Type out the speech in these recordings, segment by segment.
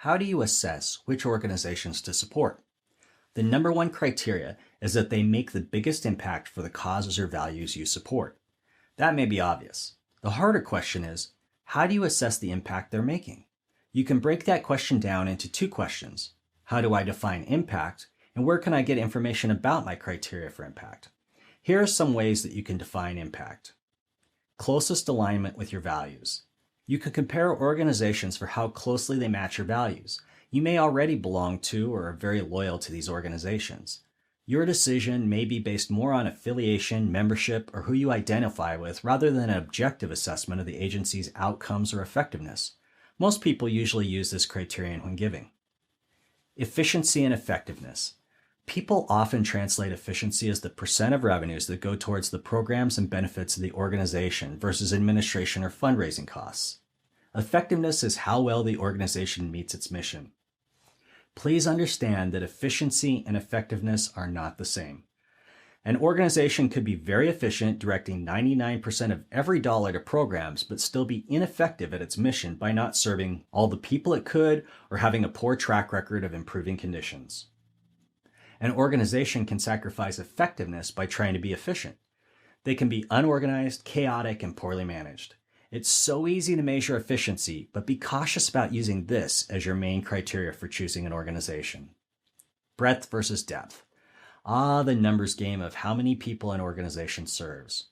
How do you assess which organizations to support? The number one criteria is that they make the biggest impact for the causes or values you support. That may be obvious. The harder question is, how do you assess the impact they're making? You can break that question down into two questions. How do I define impact, and where can I get information about my criteria for impact? Here are some ways that you can define impact. Closest alignment with your values. You can compare organizations for how closely they match your values. You may already belong to or are very loyal to these organizations. Your decision may be based more on affiliation, membership, or who you identify with rather than an objective assessment of the agency's outcomes or effectiveness. Most people usually use this criterion when giving. Efficiency and effectiveness. People often translate efficiency as the percent of revenues that go towards the programs and benefits of the organization versus administration or fundraising costs. Effectiveness is how well the organization meets its mission. Please understand that efficiency and effectiveness are not the same. An organization could be very efficient directing 99% of every dollar to programs, but still be ineffective at its mission by not serving all the people it could or having a poor track record of improving conditions. An organization can sacrifice effectiveness by trying to be efficient. They can be unorganized, chaotic, and poorly managed. It's so easy to measure efficiency, but be cautious about using this as your main criteria for choosing an organization. Breadth versus depth. The numbers game of how many people an organization serves.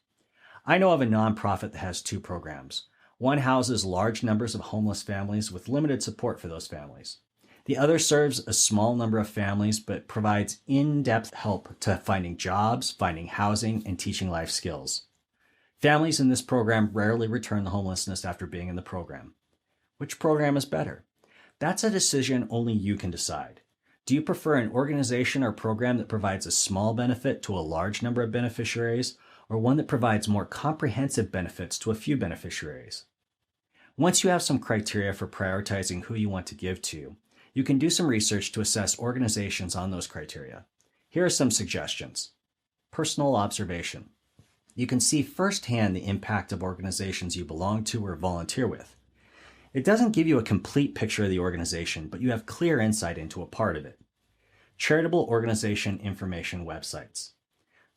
I know of a nonprofit that has two programs. One houses large numbers of homeless families with limited support for those families. The other serves a small number of families but provides in-depth help to finding jobs, finding housing, and teaching life skills. Families in this program rarely return to homelessness after being in the program. Which program is better? That's a decision only you can decide. Do you prefer an organization or program that provides a small benefit to a large number of beneficiaries, or one that provides more comprehensive benefits to a few beneficiaries? Once you have some criteria for prioritizing who you want to give to, you can do some research to assess organizations on those criteria. Here are some suggestions. Personal observation. You can see firsthand the impact of organizations you belong to or volunteer with. It doesn't give you a complete picture of the organization, but you have clear insight into a part of it. Charitable organization information websites.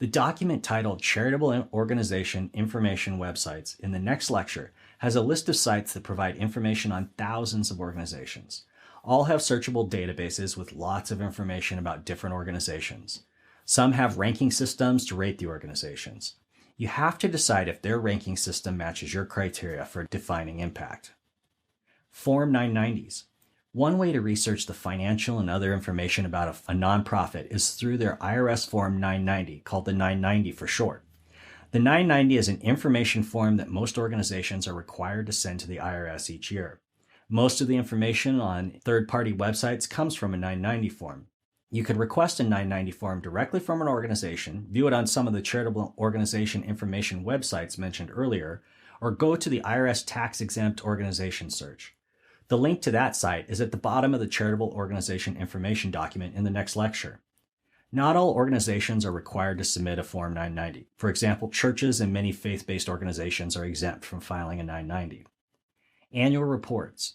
The document titled Charitable Organization Information Websites in the next lecture has a list of sites that provide information on thousands of organizations. All have searchable databases with lots of information about different organizations. Some have ranking systems to rate the organizations. You have to decide if their ranking system matches your criteria for defining impact. Form 990s. One way to research the financial and other information about a nonprofit is through their IRS Form 990, called the 990 for short. The 990 is an information form that most organizations are required to send to the IRS each year. Most of the information on third-party websites comes from a 990 form. You can request a 990 form directly from an organization, view it on some of the charitable organization information websites mentioned earlier, or go to the IRS tax-exempt organization search. The link to that site is at the bottom of the charitable organization information document in the next lecture. Not all organizations are required to submit a Form 990. For example, churches and many faith-based organizations are exempt from filing a 990. Annual reports.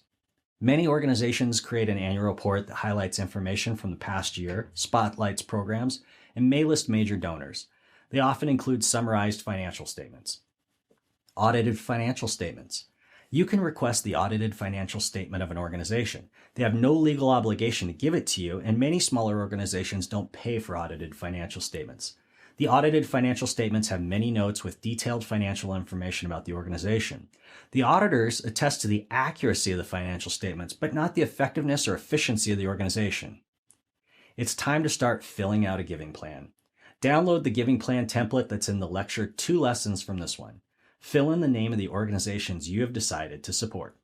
Many organizations create an annual report that highlights information from the past year, spotlights programs, and may list major donors. They often include summarized financial statements. Audited financial statements. You can request the audited financial statement of an organization. They have no legal obligation to give it to you, and many smaller organizations don't pay for audited financial statements. The audited financial statements have many notes with detailed financial information about the organization. The auditors attest to the accuracy of the financial statements, but not the effectiveness or efficiency of the organization. It's time to start filling out a giving plan. Download the giving plan template that's in the lecture 2 lessons from this one. Fill in the name of the organizations you have decided to support.